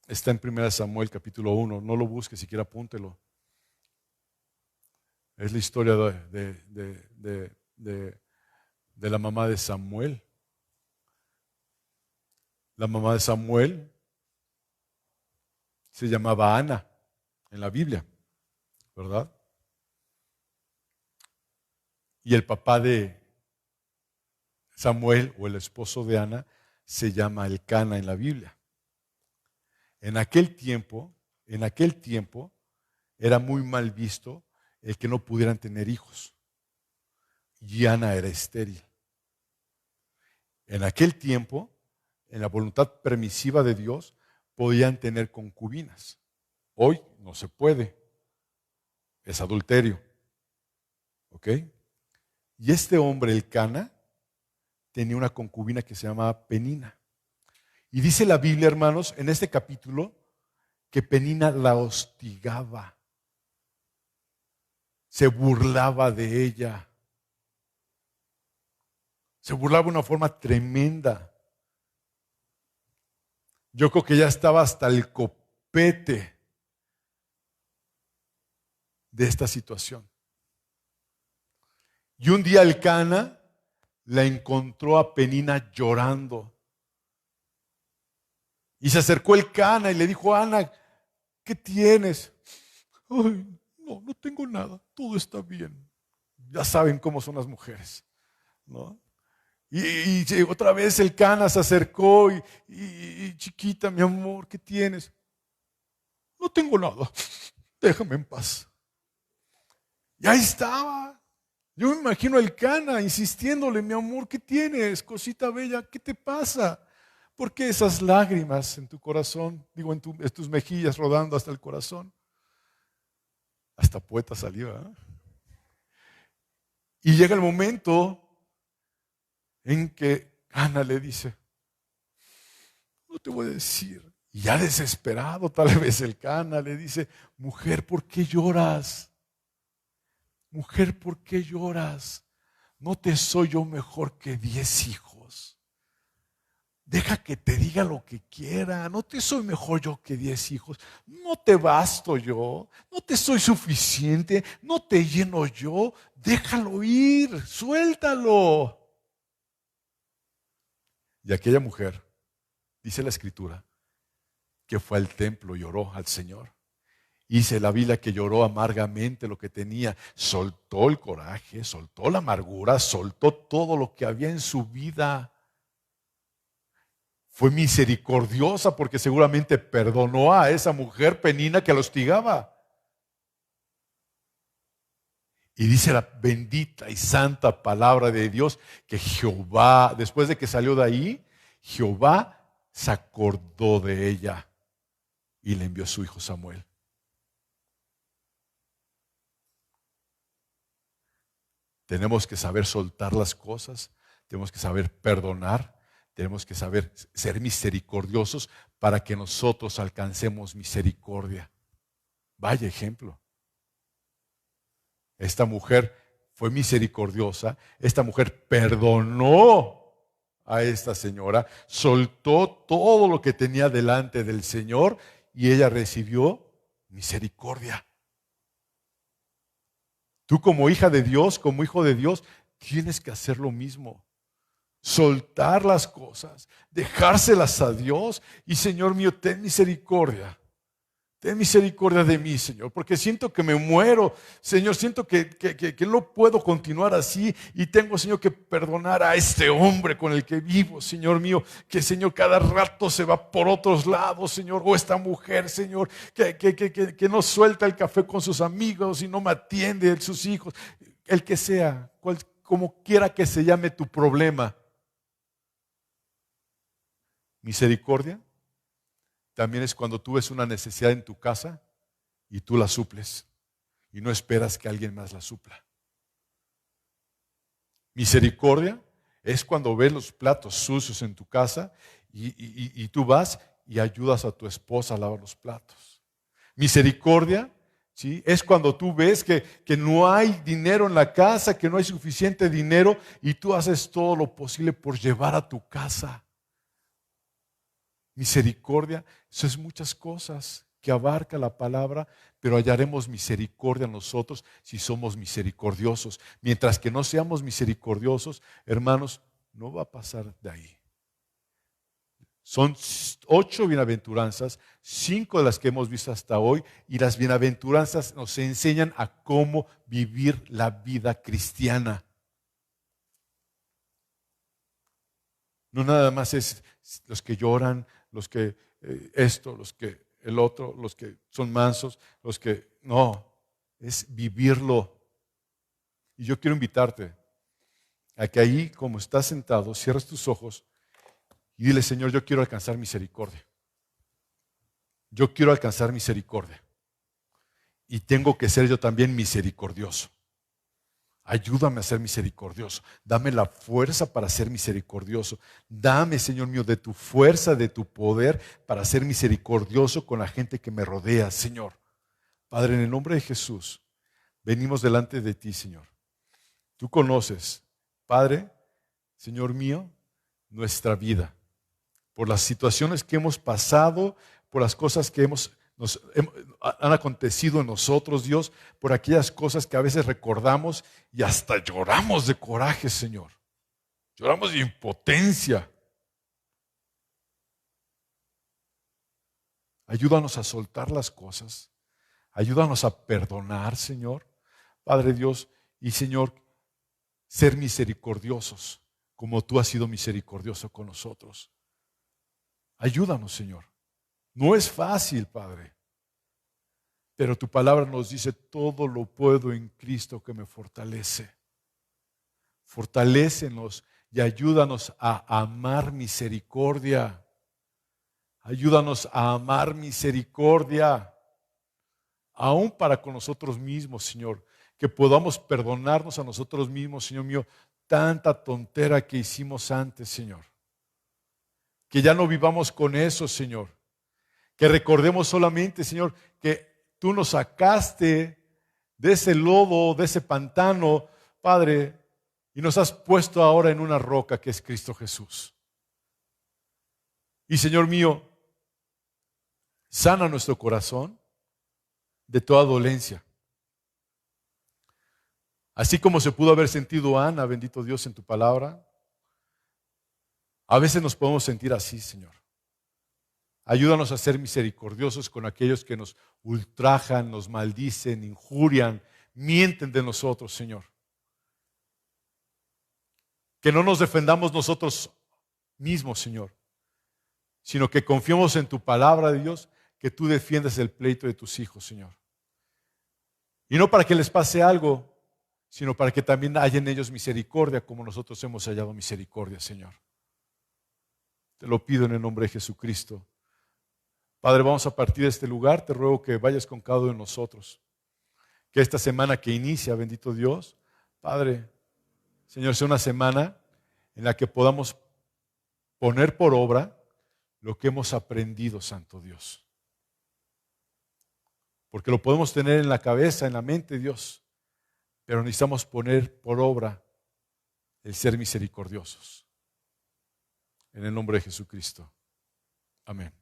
A: Está en 1 Samuel capítulo 1. No lo busques, siquiera apúntelo. Es la historia de la mamá de Samuel. La mamá de Samuel se llamaba Ana en la Biblia, ¿verdad? Y el papá de Samuel, o el esposo de Ana, se llama Elcana en la Biblia. En aquel tiempo, era muy mal visto el que no pudieran tener hijos. Y Ana era estéril. En aquel tiempo, en la voluntad permisiva de Dios, podían tener concubinas. Hoy no se puede. Es adulterio. ¿Ok? Y este hombre, Elcana, tenía una concubina que se llamaba Penina. Y dice la Biblia, hermanos, en este capítulo, que Penina la hostigaba. Se burlaba de ella. Se burlaba de una forma tremenda. Yo creo que ya estaba hasta el copete de esta situación. Y un día Elcana la encontró a Penina llorando. Y se acercó Elcana y le dijo, Ana, ¿qué tienes? Ay, no tengo nada, todo está bien. Ya saben cómo son las mujeres, ¿no? Y otra vez Elcana se acercó y chiquita, mi amor, ¿qué tienes? No tengo nada, déjame en paz. Y ahí estaba. Yo me imagino a Elcana insistiéndole, mi amor, ¿qué tienes? Cosita bella, ¿qué te pasa? ¿Por qué esas lágrimas en tu corazón? Digo, en tus mejillas rodando hasta el corazón. Hasta poeta salió, ¿eh? Y llega el momento en que Ana le dice, no te voy a decir. Y ya desesperado, tal vez Elcana le dice, mujer, ¿por qué lloras? Mujer, ¿por qué lloras? ¿No te soy yo mejor que 10 hijos? Deja que te diga lo que quiera. No te soy mejor yo que 10 hijos. No te basto yo. No te soy suficiente. No te lleno yo. Déjalo ir. Suéltalo. Y aquella mujer, dice la Escritura, que fue al templo y oró al Señor. Dice la Biblia que lloró amargamente lo que tenía. Soltó el coraje, soltó la amargura, soltó todo lo que había en su vida. Fue misericordiosa porque seguramente perdonó a esa mujer penina que la hostigaba. Y dice la bendita y santa palabra de Dios que Jehová, después de que salió de ahí, Jehová se acordó de ella y le envió a su hijo Samuel. Tenemos que saber soltar las cosas, tenemos que saber perdonar. Tenemos que saber ser misericordiosos para que nosotros alcancemos misericordia. Vaya ejemplo. Esta mujer fue misericordiosa. Esta mujer perdonó a esta señora. Soltó todo lo que tenía delante del Señor y ella recibió misericordia. Tú como hija de Dios, como hijo de Dios, tienes que hacer lo mismo. Soltar las cosas, dejárselas a Dios y Señor mío, ten misericordia de mí, Señor, porque siento que me muero, Señor, siento que no puedo continuar así y tengo, Señor, que perdonar a este hombre con el que vivo, Señor mío, que Señor cada rato se va por otros lados, Señor, o esta mujer, Señor, que no suelta el café con sus amigos y no me atiende sus hijos, el que sea, como quiera que se llame tu problema. Misericordia también es cuando tú ves una necesidad en tu casa y tú la suples y no esperas que alguien más la supla. Misericordia es cuando ves los platos sucios en tu casa y tú vas y ayudas a tu esposa a lavar los platos. Misericordia, ¿sí?, es cuando tú ves que no hay dinero en la casa, que no hay suficiente dinero y tú haces todo lo posible por llevar a tu casa. Misericordia, eso es muchas cosas que abarca la palabra, pero hallaremos misericordia nosotros si somos misericordiosos. Mientras que no seamos misericordiosos, hermanos, no va a pasar de ahí. Son 8 bienaventuranzas, 5 de las que hemos visto hasta hoy, y las bienaventuranzas nos enseñan a cómo vivir la vida cristiana. No nada más es los que lloran, los que los que el otro, los que son mansos, los que no, es vivirlo. Y yo quiero invitarte a que ahí, como estás sentado, cierres tus ojos y dile: Señor, yo quiero alcanzar misericordia. Yo quiero alcanzar misericordia. Y tengo que ser yo también misericordioso. Ayúdame a ser misericordioso. Dame la fuerza para ser misericordioso. Dame, Señor mío, de tu fuerza, de tu poder para ser misericordioso con la gente que me rodea, Señor. Padre, en el nombre de Jesús, venimos delante de ti, Señor. Tú conoces, Padre, Señor mío, nuestra vida. Por las situaciones que hemos pasado, por las cosas que han acontecido en nosotros, Dios, por aquellas cosas que a veces recordamos y hasta lloramos de coraje, Señor. Lloramos de impotencia. Ayúdanos a soltar las cosas. Ayúdanos a perdonar, Señor. Padre Dios, y Señor, ser misericordiosos, como tú has sido misericordioso con nosotros. Ayúdanos, Señor. No es fácil, Padre, pero tu palabra nos dice: todo lo puedo en Cristo que me fortalece. Fortalécenos y ayúdanos a amar misericordia. Ayúdanos a amar misericordia, aún para con nosotros mismos, Señor, que podamos perdonarnos a nosotros mismos, Señor mío, tanta tontera que hicimos antes, Señor. Que ya no vivamos con eso, Señor. Que recordemos solamente, Señor, que tú nos sacaste de ese lodo, de ese pantano, Padre, y nos has puesto ahora en una roca que es Cristo Jesús. Y Señor mío, sana nuestro corazón de toda dolencia. Así como se pudo haber sentido Ana, bendito Dios, en tu palabra, a veces nos podemos sentir así, Señor. Ayúdanos a ser misericordiosos con aquellos que nos ultrajan, nos maldicen, injurian, mienten de nosotros, Señor. Que no nos defendamos nosotros mismos, Señor, sino que confiemos en tu palabra de Dios, que tú defiendes el pleito de tus hijos, Señor. Y no para que les pase algo, sino para que también haya en ellos misericordia, como nosotros hemos hallado misericordia, Señor. Te lo pido en el nombre de Jesucristo. Padre, vamos a partir de este lugar. Te ruego que vayas con cada uno de nosotros. Que esta semana que inicia, bendito Dios, Padre, Señor, sea una semana en la que podamos poner por obra lo que hemos aprendido, Santo Dios. Porque lo podemos tener en la cabeza, en la mente, Dios, pero necesitamos poner por obra el ser misericordiosos. En el nombre de Jesucristo. Amén.